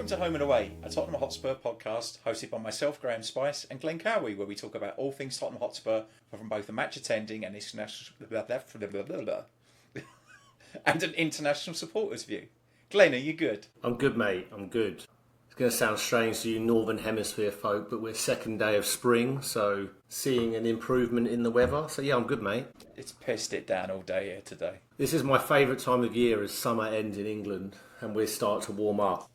Welcome to Home and Away, a Tottenham Hotspur podcast hosted by myself, Graeme Spice, and Glen Cowie, where we talk about all things Tottenham Hotspur from both a match attending and and an international supporter's view. Glen, are you good? I'm good, mate. I'm good. It's going to sound strange to you Northern Hemisphere folk, but we're second day of spring, so seeing an improvement in the weather. So yeah, I'm good, mate. It's pissed it down all day here today. This is my favourite time of year as summer ends in England and we start to warm up.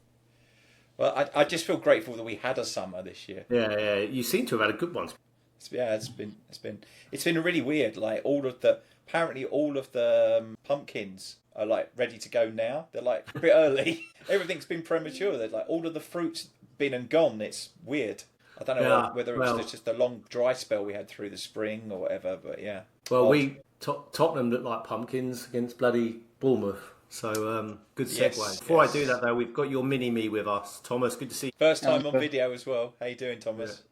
Well, I just feel grateful that we had a summer this year. Yeah. You seem to have had a good one. It's been really weird. Like apparently all of the pumpkins are like ready to go now. They're like a bit early. Everything's been premature. They're like all of the fruit's been and gone. It's weird. I don't know whether it's just a long dry spell we had through the spring or whatever. But yeah. Well, Tottenham look like pumpkins against bloody Bournemouth. So, good segue. Before I do that, though, we've got your mini-me with us. Thomas, good to see you. First time on video as well. How you doing, Thomas?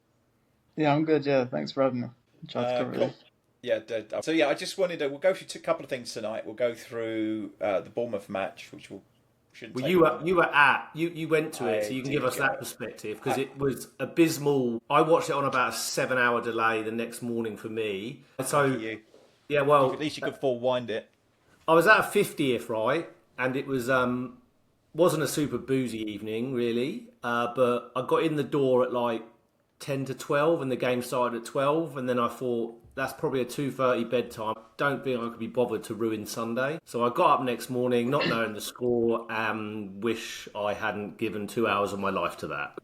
Yeah, I'm good, yeah. Thanks for having me. Tried to cover it. Yeah, so yeah, I just wanted to... We'll go through a couple of things tonight. We'll go through the Bournemouth match, which shouldn't take long. You went to it, so you can give us that perspective, because it was abysmal. I watched it on about a 7-hour delay the next morning for me. So, yeah, well... At least you could forewind it. I was at a 50th, right? And it was wasn't a super boozy evening, really. But I got in the door at like 10 to 12 and the game started at 12. And then I thought, that's probably a 2:30 bedtime. Don't think I could be bothered to ruin Sunday. So I got up next morning, not knowing the score, and wish I hadn't given 2 hours of my life to that.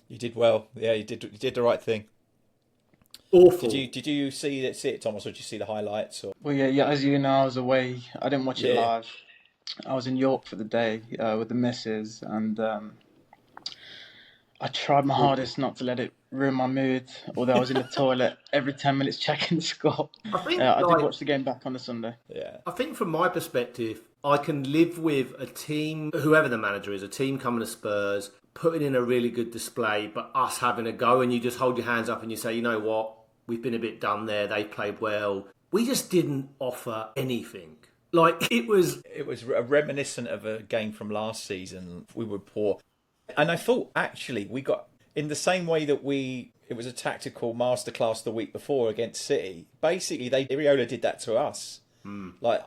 You did well. Yeah, you did the right thing. Awful. Did you see it, Thomas, or did you see the highlights? Or? Well, yeah. As you know, I was away. I didn't watch it live. I was in York for the day with the missus, and I tried my hardest not to let it ruin my mood. Although I was in the toilet every 10 minutes checking the score. I did watch the game back on the Sunday. Yeah. I think from my perspective, I can live with a team, whoever the manager is, a team coming to Spurs, putting in a really good display, but us having a go, and you just hold your hands up and you say, you know what? We've been a bit done there. They played well. We just didn't offer anything. Like, it was reminiscent of a game from last season. We were poor. And I thought, actually, we got, in the same way that it was a tactical masterclass the week before against City, basically, Iriola did that to us. Like,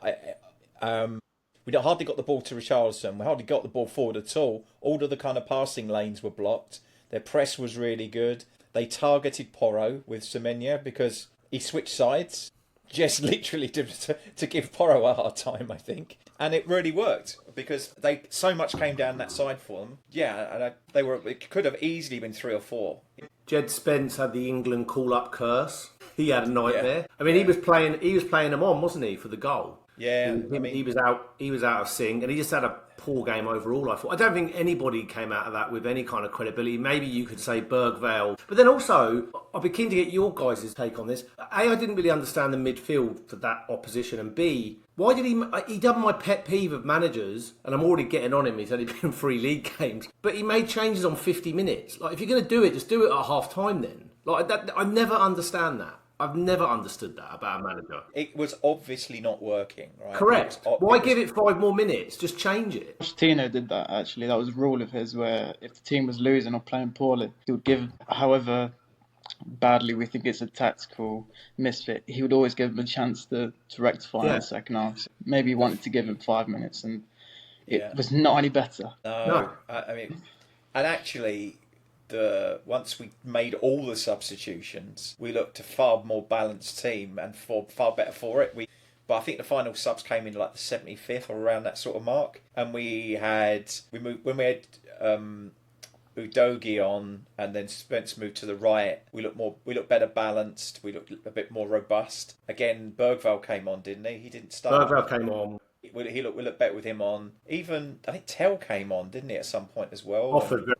we hardly got the ball to Richarlison. We hardly got the ball forward at all. All of the kind of passing lanes were blocked. Their press was really good. They targeted Porro with Semenya because he switched sides, just literally to give Porro a hard time, I think. And it really worked because so much came down that side for them. Yeah, and it could have easily been 3 or 4. Jed Spence had the England call-up curse. He had a nightmare. Yeah. I mean, he was playing them on, wasn't he, for the goal? Yeah, he was out of sync, and he just had a poor game overall. I thought. I don't think anybody came out of that with any kind of credibility. Maybe you could say Bergvale, but then also I'd be keen to get your guys' take on this. A, I didn't really understand the midfield for that opposition, and B, why did he done my pet peeve of managers, and I'm already getting on him. He's only been in 3 league games, but he made changes on 50 minutes. Like, if you're going to do it, just do it at half time. Then, like that, I never understand that. I've never understood that about a manager. It was obviously not working, right? Correct. Why give it 5 more minutes? Just change it. Pochettino did that, actually. That was a rule of his where if the team was losing or playing poorly, he would give, however badly we think it's a tactical misfit, he would always give them a chance to rectify in the second half. So maybe he wanted to give him 5 minutes, and it was not any better. No. I mean, and actually... once we made all the substitutions, we looked a far more balanced team and far better for it. But I think the final subs came in like the 75th or around that sort of mark, and when we had Udogie on, and then Spence moved to the right. We looked better balanced. We looked a bit more robust. Again, Bergvale came on, didn't he? He didn't start. Bergvale came on. We looked better with him on. Even I think Tell came on, didn't he, at some point as well? Offered.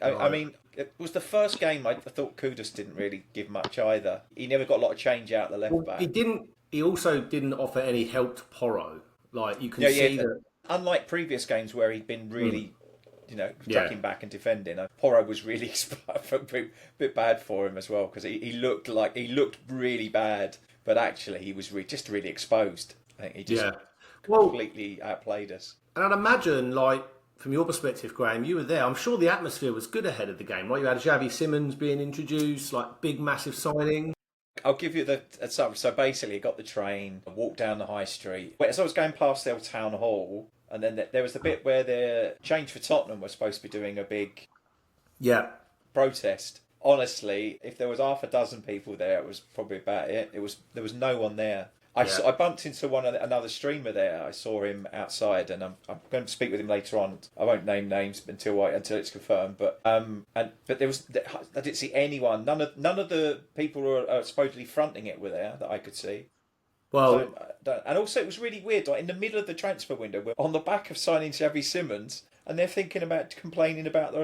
I mean, it was the first game. I thought Kudus didn't really give much either. He never got a lot of change out the left back. He didn't. He also didn't offer any help to Porro. Like, you can see that. Unlike previous games where he'd been really, tracking back and defending, Porro was really a bit bad for him as well, because he looked really bad, but actually he was just really exposed. I think he just completely outplayed us. And I'd imagine, like, from your perspective, Graham, you were there. I'm sure the atmosphere was good ahead of the game, right? You had Xavi Simons being introduced, like big, massive signing. I'll give you the so basically, I got the train, I walked down the high street. As I was going past the old town hall, and then there was the bit where the Change for Tottenham was supposed to be doing a big protest. Honestly, if there was half a dozen people there, it was probably about it. There was no one there. I bumped into another streamer there. I saw him outside, and I'm going to speak with him later on. I won't name names until it's confirmed. But but I didn't see anyone. None of the people who are supposedly fronting it were there that I could see. Well, and also it was really weird. Like in the middle of the transfer window, we're on the back of signing Xavi Simons, and they're complaining about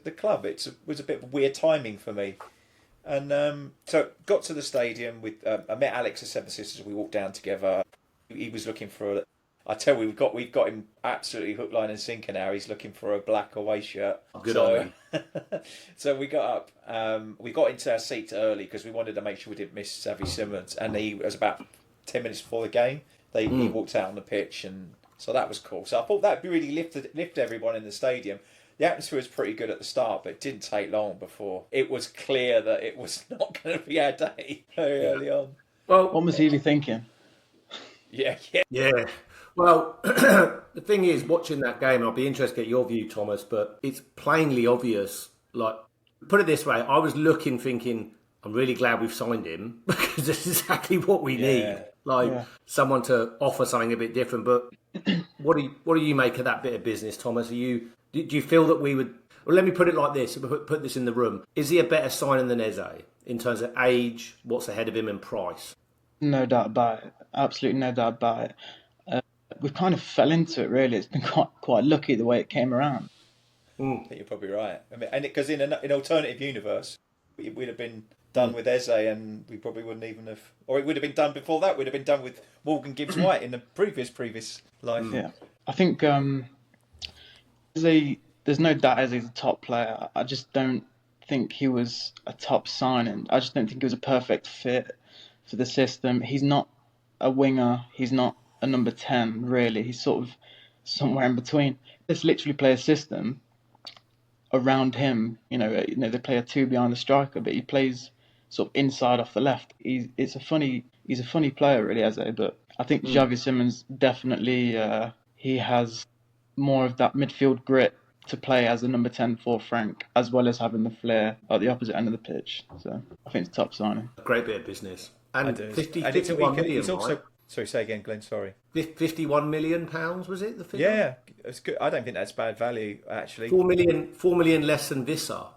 the club. It was a bit of weird timing for me. And so got to the stadium with I met Alex at Seven Sisters. We walked down together. He was looking for we've got him absolutely hook, line and sinker now. He's looking for a black away shirt. Good on him. So we got up. We got into our seats early because we wanted to make sure we didn't miss Xavi Simons. And he was about 10 minutes before the game. He walked out on the pitch, and so that was cool. So I thought that really lift everyone in the stadium. The atmosphere was pretty good at the start, but it didn't take long before it was clear that it was not going to be our day very early on. Well, what was he thinking? Yeah. Well, the thing is, watching that game, I'll be interested to get your view, Thomas, but it's plainly obvious. Like, put it this way, I was looking, thinking, I'm really glad we've signed him because this is exactly what we need. Someone to offer something a bit different. But what do you make of that bit of business, Thomas? Do you feel that we would... Well, let me put it like this, put this in the room. Is he a better signing than Eze in terms of age, what's ahead of him, and price? No doubt about it. Absolutely no doubt about it. We kind of fell into it, really. It's been quite lucky the way it came around. I think you're probably right. I mean, and because in an alternative universe, we'd have been done with Eze, and we probably wouldn't even have... Or it would have been done before that. We'd have been done with Morgan Gibbs-White in the previous life. Yeah. I think... there's no doubt Eze's a top player. I just don't think he was a top signing. I just don't think he was a perfect fit for the system. He's not a winger. He's not a number 10, really. He's sort of somewhere in between. Let's literally play a system around him. They play a two behind the striker, but he plays sort of inside off the left. He's a funny player, really, Eze. But I think Xavi Simons definitely he has more of that midfield grit to play as a number 10 for Frank, as well as having the flair at the opposite end of the pitch. So I think it's a top signing. A great bit of business. And 51 million, right? Sorry, say again, Glenn, sorry. £51 million, was it, the figure? Yeah, it's good. I don't think that's bad value, actually. 4 million less than Vissa.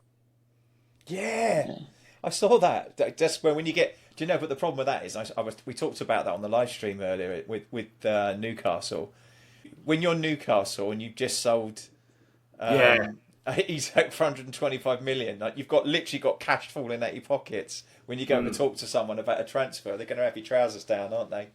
Yeah. I saw that. Just when you get... Do you know, but the problem with that is, we talked about that on the live stream earlier with Newcastle. When you're Newcastle and you've just sold Isak for 125 million, like you've literally got cash falling out your pockets. When you go to talk to someone about a transfer, they're going to have your trousers down, aren't they?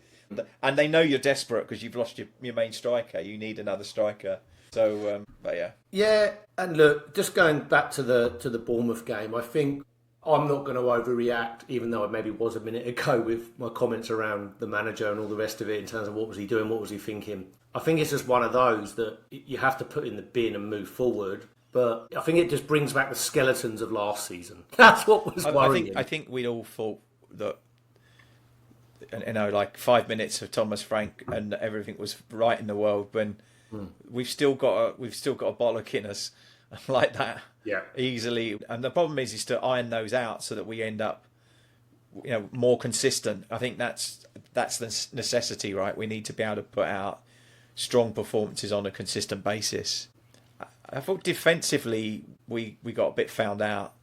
And they know you're desperate because you've lost your main striker. You need another striker. So, but yeah. Yeah, and look, just going back to the Bournemouth game, I think I'm not going to overreact, even though I maybe was a minute ago with my comments around the manager and all the rest of it in terms of what was he doing, what was he thinking. I think it's just one of those that you have to put in the bin and move forward. But I think it just brings back the skeletons of last season. That's what was worrying. I think we'd all thought that, like 5 minutes of Thomas Frank and everything was right in the world. When we've still got a bollock in us like that, easily. And the problem is to iron those out so that we end up, more consistent. I think that's the necessity, right? We need to be able to put out strong performances on a consistent basis. I thought defensively we got a bit found out.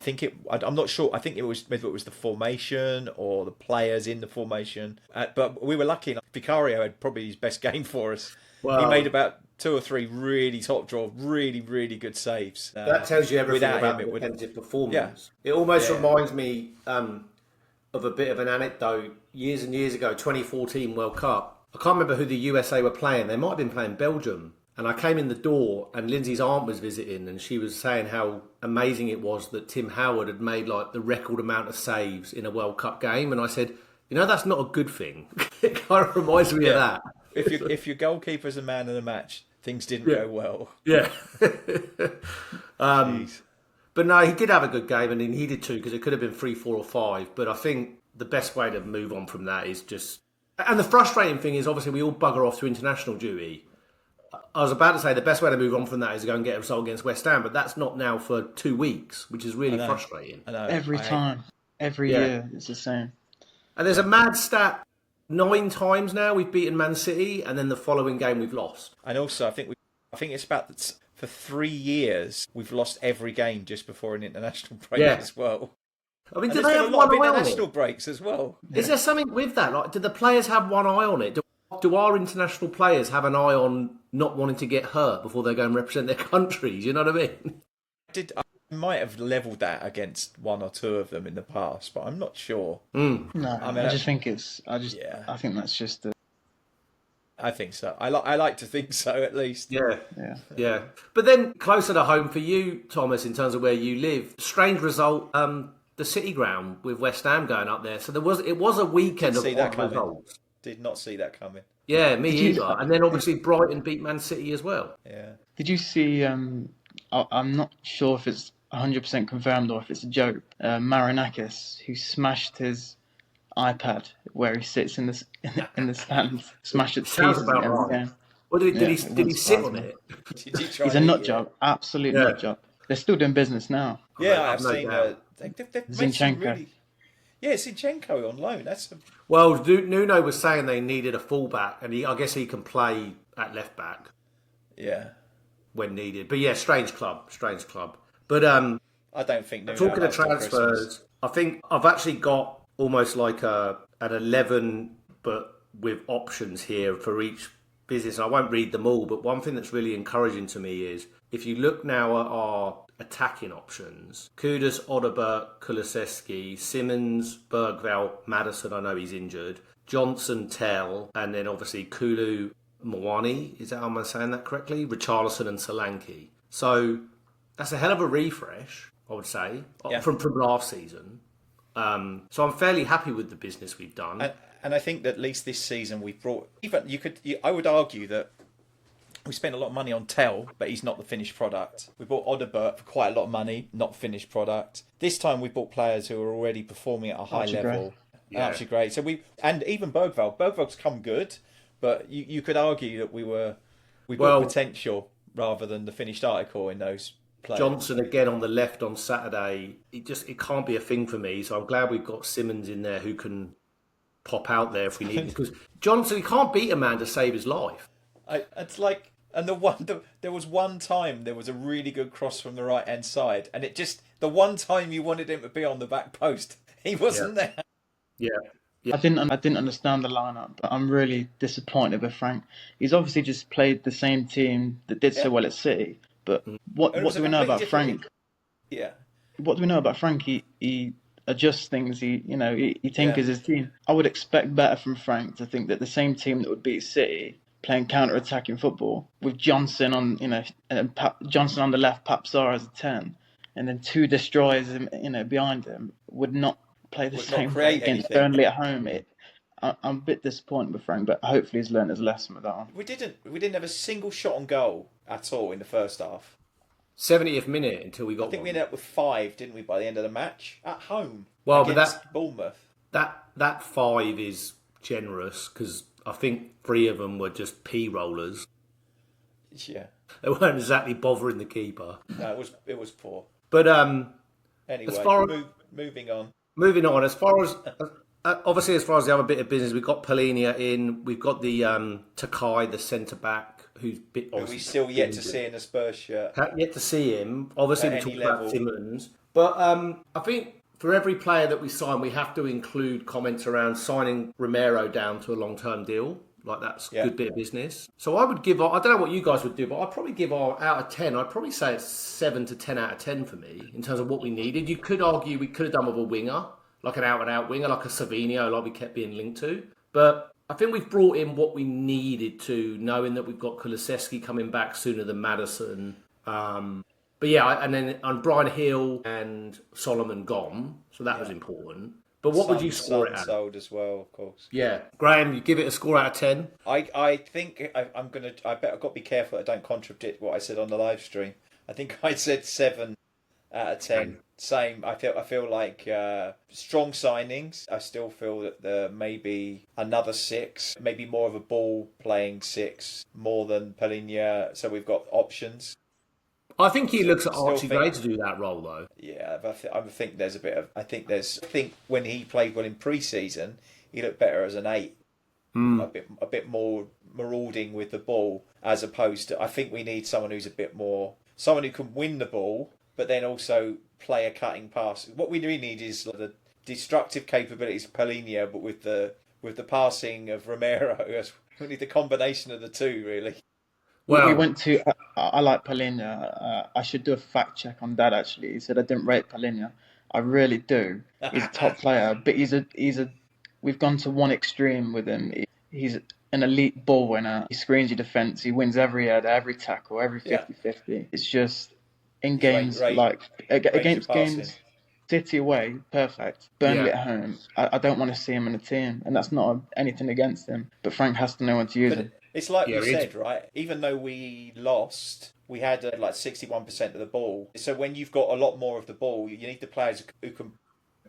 I'm not sure. I think it was the formation or the players in the formation. But we were lucky enough. Vicario had probably his best game for us. Well, he made about 2 or 3 really top draw, really, really good saves. That tells you everything about the defensive performance. Yeah. It almost reminds me of a bit of an anecdote. Years and years ago, 2014 World Cup. I can't remember who the USA were playing. They might have been playing Belgium. And I came in the door and Lindsay's aunt was visiting and she was saying how amazing it was that Tim Howard had made like the record amount of saves in a World Cup game. And I said, that's not a good thing. It kind of reminds me of that. If your goalkeeper's a man of the match, things didn't go well. Yeah. Jeez. But no, he did have a good game, and he needed to because it could have been 3, 4, or 5. But I think the best way to move on from that is just. And the frustrating thing is, obviously, we all bugger off to international duty. I was about to say the best way to move on from that is to go and get a result against West Ham, but that's not now for 2 weeks, which is really frustrating. I know. Every time, every year, it's the same. And there's a mad stat: 9 times now we've beaten Man City, and then the following game we've lost. And also, I think it's about for 3 years we've lost every game just before an international break as well. I mean, And do there's they been have a lot one of eye on international it? breaks as well. Is there something with that? Like, do the players have one eye on it? Do our international players have an eye on not wanting to get hurt before they go and represent their countries? You know what I mean? I might have levelled that against 1 or 2 of them in the past, but I'm not sure. No, I just think it's. I think that's just. I think so. I like to think so, at least. Yeah. But then closer to home for you, Thomas, in terms of where you live, strange result. The City Ground with West Ham going up there. So it was a weekend of odd results. Did not see that coming. Yeah, me either. And then obviously Brighton beat Man City as well. Yeah. Did you see? I'm not sure if it's 100% confirmed or if it's a joke. Marinakis, who smashed his iPad where he sits in the stands, smashed it to Sounds pieces about again. right. Well, did he sit on it? Did he try He's a nut job, absolute nut job. They're still doing business now. Yeah, I've seen Zinchenko. Yeah, Zinchenko on loan. Well, Nuno was saying they needed a fullback, and I guess he can play at left back. Yeah, when needed. But yeah, strange club. But I don't think Nuno talking of transfers, I think I've actually got almost like an 11, but with options here for each business. I won't read them all, but one thing that's really encouraging to me is if you look now at our attacking options, Kudus, Odobert, Kulusevski, Simmons, Bergvall, Maddison, I know he's injured, Johnson, Tell, and then obviously Kulu, Mwani, am I saying that correctly? Richarlison and Solanke. So that's a hell of a refresh, I would say, from last season. So I'm fairly happy with the business we've done. And I think that at least this season we've brought... I would argue that we spent a lot of money on Tell, but he's not the finished product. We bought Odobert for quite a lot of money, not finished product. This time we bought players who are already performing at a high level. Actually great. So and even Bergvall's come good, but you could argue that we bought potential rather than the finished article in those players. Johnson again on the left on Saturday. It can't be a thing for me. So I'm glad we've got Simmons in there who can pop out there if we need him. Because Johnson, he can't beat a man to save his life. It's like, and there was one time there was a really good cross from the right hand side, and the one time you wanted him to be on the back post, he wasn't there. Yeah. I didn't understand the lineup, but I'm really disappointed with Frank. He's obviously just played the same team that did so well at City. But what do we know about Frank? Yeah. What do we know about Frank? He adjusts things. He tinkers his team. I would expect better from Frank to think that the same team that would beat City playing counter-attacking football with Johnson on Johnson on the left, Papsar as a 10, and then 2 destroyers behind him would not play the same way against Burnley at home. I'm a bit disappointed with Frank, but hopefully he's learned his lesson with that one. We didn't have a single shot on goal at all in the first half. 70th minute until we got. I think we ended up with 5, didn't we, by the end of the match at home? Well, against but Bournemouth. That 5 is generous because I think 3 of them were just pea rollers. Yeah, they weren't exactly bothering the keeper. No, it was poor. But anyway, moving on. Moving on, as far as obviously as far as the other bit of business, we've got Polinia in. We've got the Takai, the centre back, who's we still yet to see in a Spurs shirt. Yet to see him. Obviously, we talked about Simmons, but I think for every player that we sign, we have to include comments around signing Romero down to a long-term deal. Like that's a good bit of business. So I would give, I don't know what you guys would do, but I'd probably give out of 10, I'd probably say it's 7 to 10 out of 10 for me in terms of what we needed. You could argue we could have done with a winger, like an out-and-out winger, like a Savinho, like we kept being linked to. But I think we've brought in what we needed to, knowing that we've got Kulusevski coming back sooner than Maddison. But yeah, and then on Brian Hill and Solomon gone, so that was important. But what would you score it at? Sold as well, of course. Yeah, Graham, you give it a score out of 10. I think I'm gonna. I bet I've got to be careful that I don't contradict what I said on the live stream. I think I said 7 out of 10. Same. I feel like strong signings. I still feel that there may be another 6, maybe more of a ball playing 6, more than Palhinha. So we've got options. I think he looks at Archie Gray to do that role, though. Yeah, but I think there's a bit of. I think when he played well in pre-season, he looked better as an 8, a bit more marauding with the ball, as opposed to. I think we need someone who's a bit more, someone who can win the ball, but then also play a cutting pass. What we really need is the destructive capabilities of Palhinha, but with the passing of Romero. We need the combination of the two, really. Well, we went to. I like Palhinha. I should do a fact check on that. Actually, he said I didn't rate Palhinha. I really do. He's a top player, but he's a. We've gone to one extreme with him. He's an elite ball winner. He screens your defence. He wins every header, every tackle, every 50-50. It's just in games against games. City away, perfect. Burnley at home, I don't want to see him in a team, and that's not anything against him. But Frank has to know when to use him. It's like you said, right? Even though we lost, we had like 61% of the ball. So when you've got a lot more of the ball, you need the players who can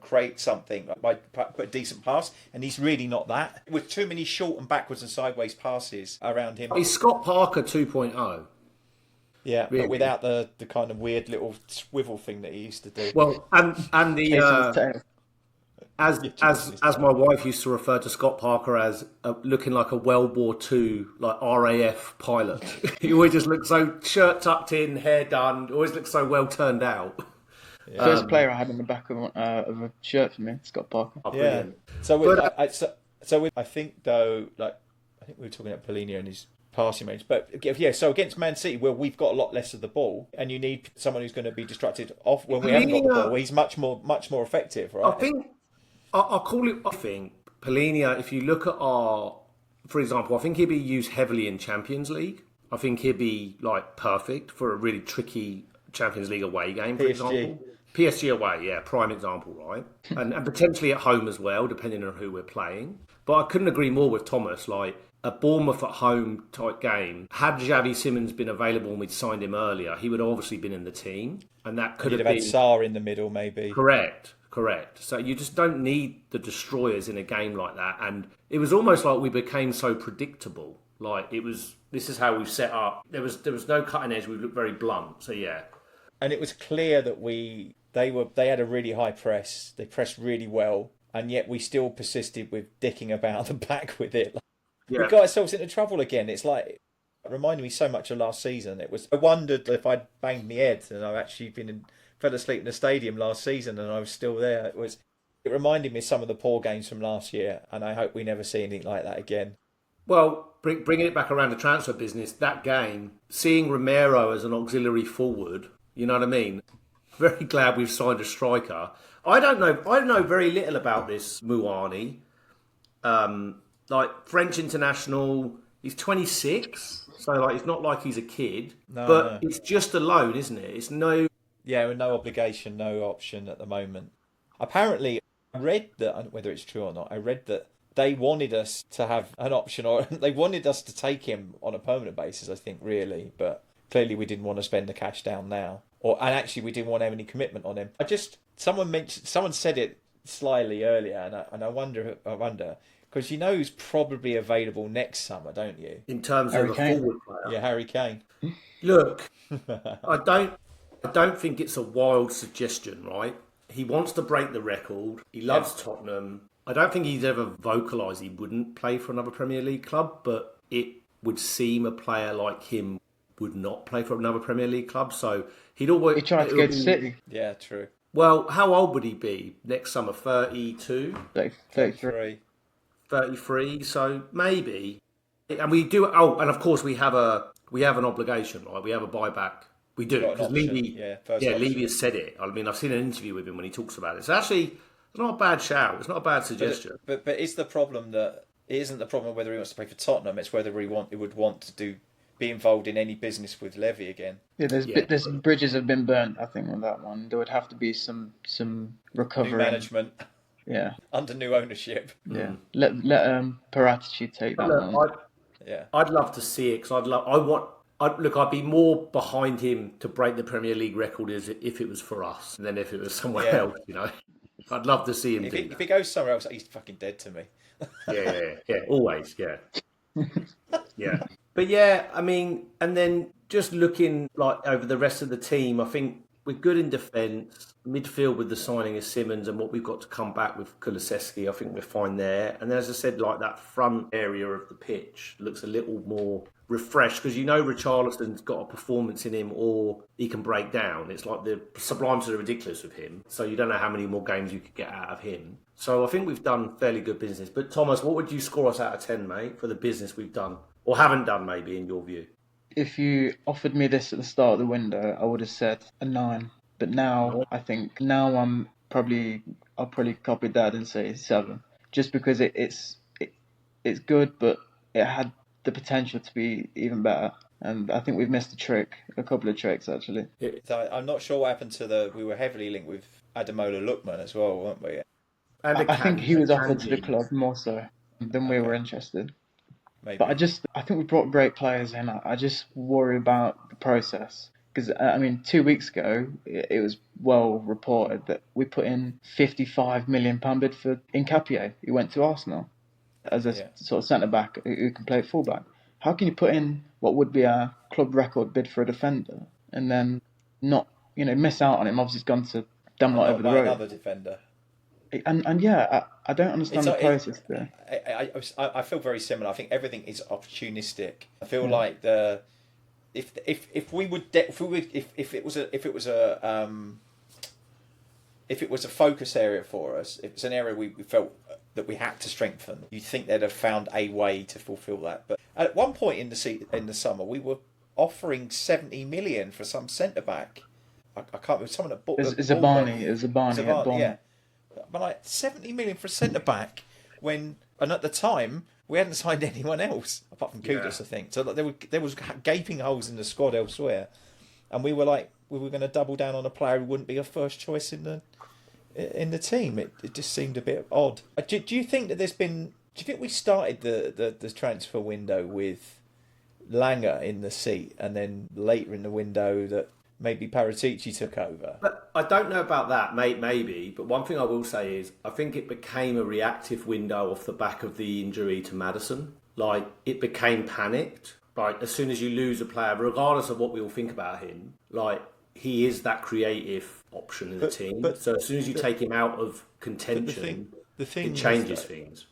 create something, like put a decent pass, and he's really not that. With too many short and backwards and sideways passes around him. He's Scott Parker 2.0. Yeah, really? But without the kind of weird little swivel thing that he used to do. Well, and the as my wife used to refer to Scott Parker as looking like a World War II like RAF pilot. He always just looked so shirt tucked in, hair done. Always looked so well turned out. Yeah. First player I had in the back of a shirt for me, Scott Parker. Oh, yeah. I think though, like I think we were talking about Palhinha and his passing range, but yeah. So against Man City, where we've got a lot less of the ball, and you need someone who's going to be distracted off when we haven't got the ball. He's much more effective, right? I think I'll call it. I think Palhinha. If you look at for example, I think he'd be used heavily in Champions League. I think he'd be like perfect for a really tricky Champions League away game, for example. PSG away, yeah, prime example, right? and potentially at home as well, depending on who we're playing. But I couldn't agree more with Thomas. Like a Bournemouth at home type game, had Xavi Simons been available and we'd signed him earlier, he would have obviously been in the team, and that could have been had Sarr in the middle, maybe. Correct. So you just don't need the destroyers in a game like that, and it was almost like we became so predictable. Like this is how we've set up. There was no cutting edge. We looked very blunt. So yeah. And it was clear that they had a really high press. They pressed really well, and yet we still persisted with dicking about the back with it. We got ourselves into trouble again. It's like it reminded me so much of last season. I wondered if I'd banged my head, and I've actually fell asleep in the stadium last season, and I was still there. It reminded me of some of the poor games from last year, and I hope we never see anything like that again. Well, bringing it back around the transfer business, that game, seeing Romero as an auxiliary forward. You know what I mean? Very glad we've signed a striker. I know very little about this Muani. Like French international, he's 26, so like it's not like he's a kid. No. It's just a loan, isn't it? It's no. Yeah, with no obligation, no option at the moment. Apparently, I read that, whether it's true or not, I read that they wanted us to have an option, or they wanted us to take him on a permanent basis, I think, really, but clearly we didn't want to spend the cash down now. And actually we didn't want to have any commitment on him. Someone said it slyly earlier, and I wonder, because you know who's probably available next summer, don't you? In terms of a forward player. Yeah, Harry Kane. Look, I don't think it's a wild suggestion, right? He wants to break the record. He loves Tottenham. I don't think he's ever vocalised he wouldn't play for another Premier League club, but it would seem a player like him would not play for another Premier League club. So he tried to go to City. Yeah, true. Well, how old would he be next summer? 32? 33. 33. So maybe. And we do. Oh, and of course we have an obligation, right? We have a buyback. We do, because Levy has said it. I mean, I've seen an interview with him when he talks about it. So actually, it's not a bad shout. It's not a bad suggestion. But is the problem that it isn't the problem whether he wants to play for Tottenham? It's whether he would want to be involved in any business with Levy again. Yeah, there's bridges have been burnt. I think on that one, there would have to be some recovery. New management. Yeah, under new ownership. yeah. Let Paratici take that Look, one. Yeah. I'd love to see it because I'd be more behind him to break the Premier League record if it was for us than if it was somewhere Yeah. else. I'd love to see him If do he that. goes somewhere else, he's fucking dead to me. Yeah, always, yeah. Yeah. But yeah, I mean, and then just looking like over the rest of the team, I think we're good in defence. Midfield with the signing of Simmons and what we've got to come back with Kulusevski, I think we're fine there. And then, as I said, like that front area of the pitch looks a little more refreshed because Richarlison's got a performance in him or he can break down. It's like the sublime to the ridiculous with him. So you don't know how many more games you could get out of him. So I think we've done fairly good business. But Thomas, what would you score us out of 10, mate, for the business we've done? Or haven't done, maybe, in your view? If you offered me this at the start of the window, I would have said a 9. But now, I think, I'll probably copy Dad and say 7. Just because it's good, but it had the potential to be even better. And I think we've missed a couple of tricks, actually. So I'm not sure what happened to we were heavily linked with Ademola Lookman as well, weren't we? And I think he was offered to the Akanji. club more so than we were interested. Maybe. But I think we brought great players in. I just worry about the process. Because, 2 weeks ago, it was well reported that we put in £55 million bid for Nkapie, who went to Arsenal as a sort of centre-back who can play full-back. How can you put in what would be a club record bid for a defender and then not, miss out on him? Obviously, he's gone to Denmark over the road. Another defender. And yeah, I don't understand the process there. I feel very similar. I think everything is opportunistic. I feel like if it was a focus area for us, if it's an area we felt that we had to strengthen, you'd think they'd have found a way to fulfil that. But at one point in the summer, we were offering 70 million for some centre back. I can't remember someone that bought Zabani, yeah. But like 70 million for a centre back and at the time we hadn't signed anyone else apart from Kudus, I think. So there was gaping holes in the squad elsewhere, and we were going to double down on a player who wouldn't be a first choice in the team. It just seemed a bit odd. Do you think that do you think we started the transfer window with Langer in the seat, and then later in the window that maybe Paratici took over? But I don't know about that, maybe. But one thing I will say is I think it became a reactive window off the back of the injury to Maddison. Like, it became panicked. Like, as soon as you lose a player, regardless of what we all think about him, like, he is that creative option in the team. So as soon as you take him out of contention, the thing it changes things.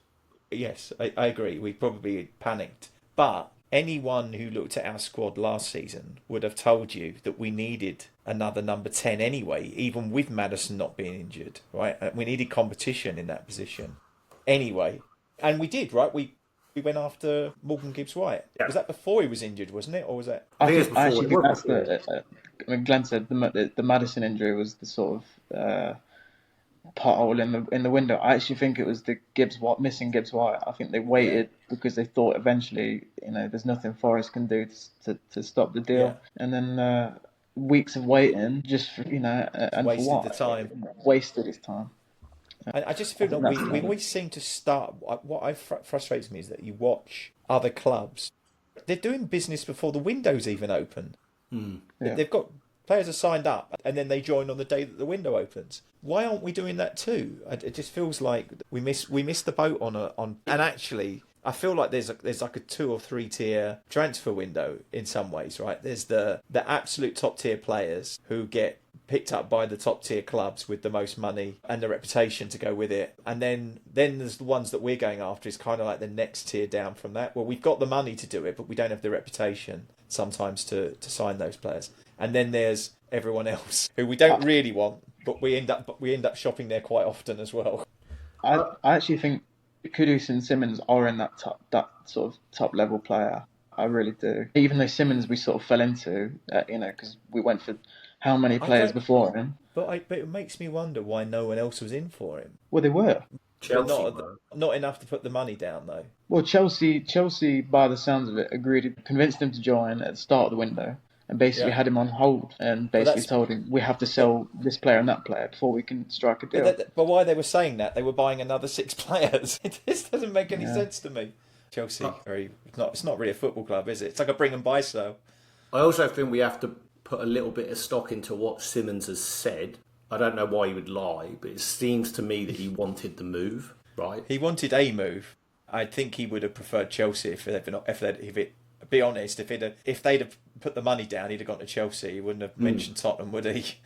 Yes, I agree. We probably panicked. But anyone who looked at our squad last season would have told you that we needed another number 10 anyway, even with Maddison not being injured, right? We needed competition in that position anyway. And we did, right? We went after Morgan Gibbs-White. Yeah. Was that before he was injured, wasn't it? Or was that... I think that's Glenn said the Maddison injury was the sort of pothole in the window. I actually think it was the missing Gibbs-White. I think they waited because they thought eventually, there's nothing Forest can do to stop the deal. Yeah. And then weeks of waiting just for, and wasted for what? The time. Wasted his time. I just feel like we always seem to start... What frustrates me is that you watch other clubs. They're doing business before the window's even open. Yeah. They've got... Players are signed up and then they join on the day that the window opens. Why aren't we doing that too? It just feels like we missed the boat on. And actually, I feel like there's like a 2 or 3 tier transfer window in some ways, right? There's the absolute top tier players who get picked up by the top tier clubs with the most money and the reputation to go with it. And then there's the ones that we're going after is kind of like the next tier down from that. Well, we've got the money to do it, but we don't have the reputation sometimes to sign those players. And then there's everyone else who we don't really want, but we end up shopping there quite often as well. I actually think Kudus and Simmons are in that sort of top level player. I really do. Even though Simmons we sort of fell into, because we went for how many players before him. But it makes me wonder why no one else was in for him. Well, they were. Chelsea, not enough to put the money down though. Well, Chelsea, by the sounds of it, convinced him to join at the start of the window. and basically Yeah. had him on hold and But basically that's told him we have to sell this player and that player before we can strike a deal. but why they were saying that, they were buying another 6 players. It just doesn't make any Yeah. sense to me. Chelsea, it's not really a football club, is it? It's like a bring and buy sale. I also think we have to put a little bit of stock into what Simmons has said. I don't know why he would lie, but it seems to me that he wanted the move, right? He wanted a move. I think he would have preferred Chelsea be honest, if they'd have put the money down, he'd have gone to Chelsea. He wouldn't have mentioned Tottenham, would he?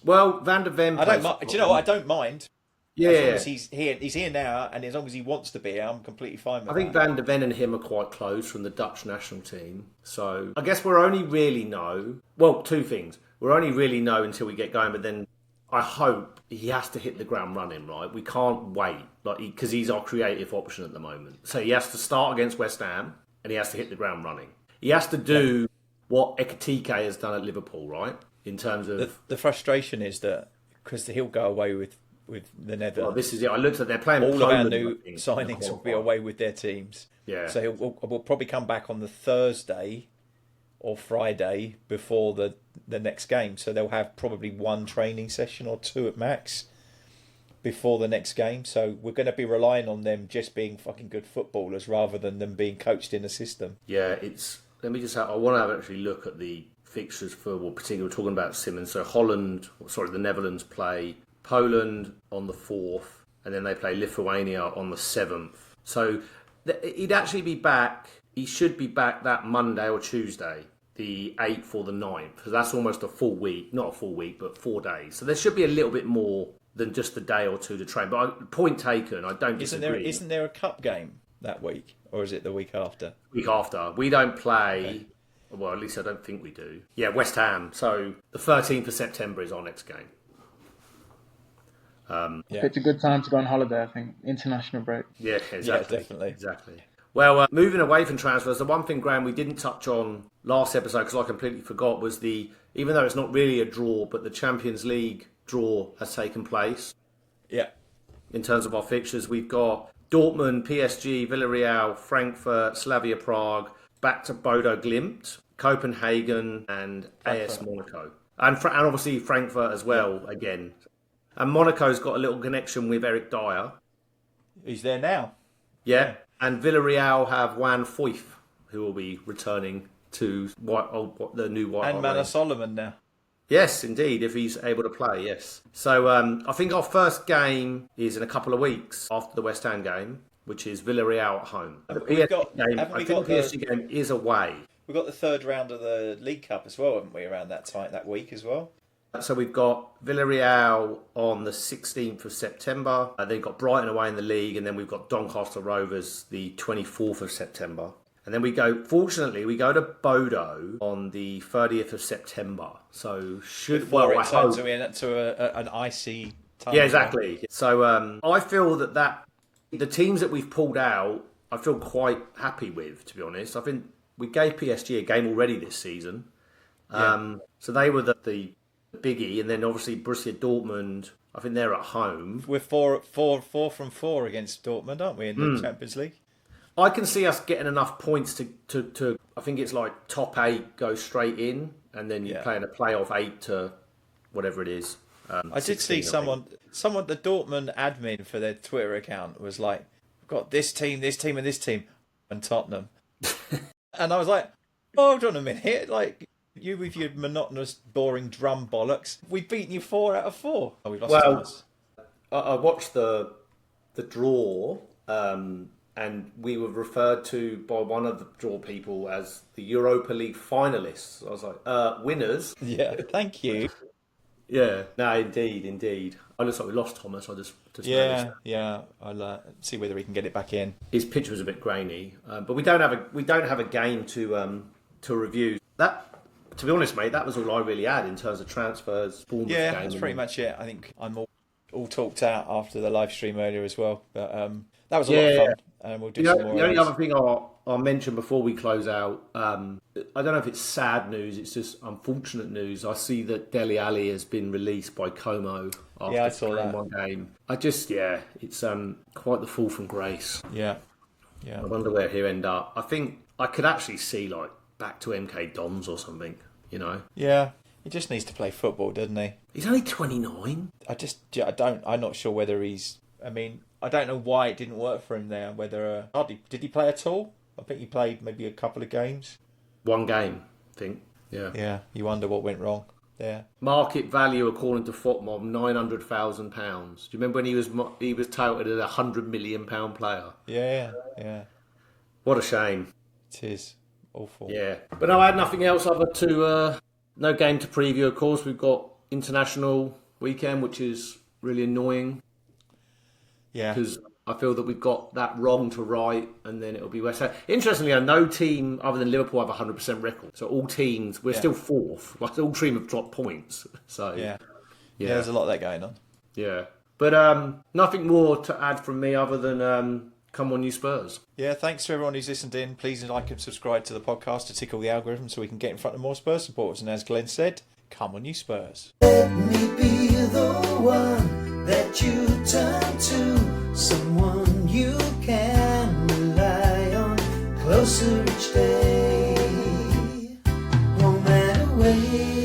Well, Van der Ven. I don't mind. Do you know what? I don't mind. Yeah, As long as he's here now, and as long as he wants to be here, I'm completely fine with I think that. Van der Ven and him are quite close from the Dutch national team. So I guess we're only really know. Well, two things. We're only really know until we get going, but then I hope he has to hit the ground running, right? We can't wait, because he's our creative option at the moment. So he has to start against West Ham, and he has to hit the ground running. He has to do what Ekitike has done at Liverpool, right? In terms of The frustration is that because he'll go away with the Netherlands. well, this is it. I looked at they're playing All Poland, of our new I think, signings will be away with their teams. Yeah. So we'll probably come back on the Thursday or Friday before the next game. So they'll have probably one training session or two at max before the next game. So we're going to be relying on them just being fucking good footballers rather than them being coached in a system. Yeah, let me just I want to actually look at the fixtures for, well, particularly we're talking about Simmons. So the Netherlands play Poland on the 4th, and then they play Lithuania on the 7th. So he'd actually be back. He should be back that Monday or Tuesday, the 8th or the 9th. So that's almost a full week. Not a full week, but 4 days. So there should be a little bit more than just a day or two to train. But point taken, I don't disagree. Isn't there a cup game that week? Or is it the week after? Week after. We don't play... Well, at least I don't think we do. Yeah, West Ham. So the 13th of September is our next game. It's a good time to go on holiday, I think. International break. Yeah, exactly. Yeah, definitely. Exactly. Well, moving away from transfers, the one thing, Graham, we didn't touch on last episode because I completely forgot was even though it's not really a draw, but the Champions League draw has taken place. Yeah. In terms of our fixtures, we've got Dortmund, PSG, Villarreal, Frankfurt, Slavia Prague, back to Bodo Glimt, Copenhagen, and AS Monaco. And obviously Frankfurt as well, again. And Monaco's got a little connection with Eric Dyer. He's there now. Yeah. And Villarreal have Juan Foyth, who will be returning to the new White And Hart Manor Lane. Solomon now. Yes, indeed, if he's able to play, yes. So I think our first game is in a couple of weeks after the West Ham game, which is Villarreal at home. The PSG game is away. We've got the third round of the League Cup as well, haven't we, around that week as well? So we've got Villarreal on the 16th of September. They've got Brighton away in the league, and then we've got Doncaster Rovers the 24th of September. And then we go to Bodo on the 30th of September. So Before it turns into an icy time. Yeah, exactly. So I feel that the teams that we've pulled out, I feel quite happy with, to be honest. I think we gave PSG a game already this season. So they were the biggie, and then obviously Borussia Dortmund, I think they're at home. We're four from four against Dortmund, aren't we, in the Champions League? I can see us getting enough points to I think it's like top 8 go straight in, and then you're playing a playoff 8 to whatever it is. I did see someone, the Dortmund admin for their Twitter account was like, "We've got this team, and this team, and Tottenham." And I was like, hold on a minute, like, you with your monotonous, boring drum bollocks, we've beaten you 4 out of 4. Oh, we've lost twice. I watched the draw, and we were referred to by one of the draw people as the Europa League finalists. I was like, winners? Yeah, thank you. Yeah, no, indeed. I looks like we lost Thomas. I just noticed. Yeah. I'll see whether we can get it back in. His pitch was a bit grainy, but we don't have a game to review. That, to be honest, mate, that was all I really had in terms of transfers. Bournemouth Yeah, game, that's pretty much it. I think I'm all talked out after the live stream earlier as well. But that was a lot of fun, and we'll do some more. The only other thing I'll mention before we close out, I don't know if it's sad news, it's just unfortunate news. I see that Dele Alli has been released by Como after playing one game. It's quite the fall from grace. Yeah. I wonder where he'll end up. I think I could actually see like back to MK Dons or something, you know. Yeah, he just needs to play football, doesn't he? He's only 29. I'm not sure whether he's. I mean, I don't know why it didn't work for him there. Whether did he play at all? I think he played maybe a couple of games. One game, I think. Yeah. Yeah, you wonder what went wrong there. Market value according to FOTMOB, £900,000. Do you remember when he was touted as £100 million player? Yeah. What a shame. It is awful. Yeah, but no, I had nothing else other to no game to preview. Of course, we've got international weekend, which is really annoying. Yeah, because I feel that we've got that wrong to right, and then it'll be West Ham. Interestingly, no team other than Liverpool have a 100% record. So all teams, we're still fourth. Like all teams have dropped points. So yeah, there's a lot of that going on. Yeah, but nothing more to add from me other than come on, you Spurs. Yeah, thanks to everyone who's listened in. Please like and subscribe to the podcast to tickle the algorithm so we can get in front of more Spurs supporters. And as Glenn said, come on, you Spurs. Let me be the one that you turn to, someone you can rely on, closer each day, home and away.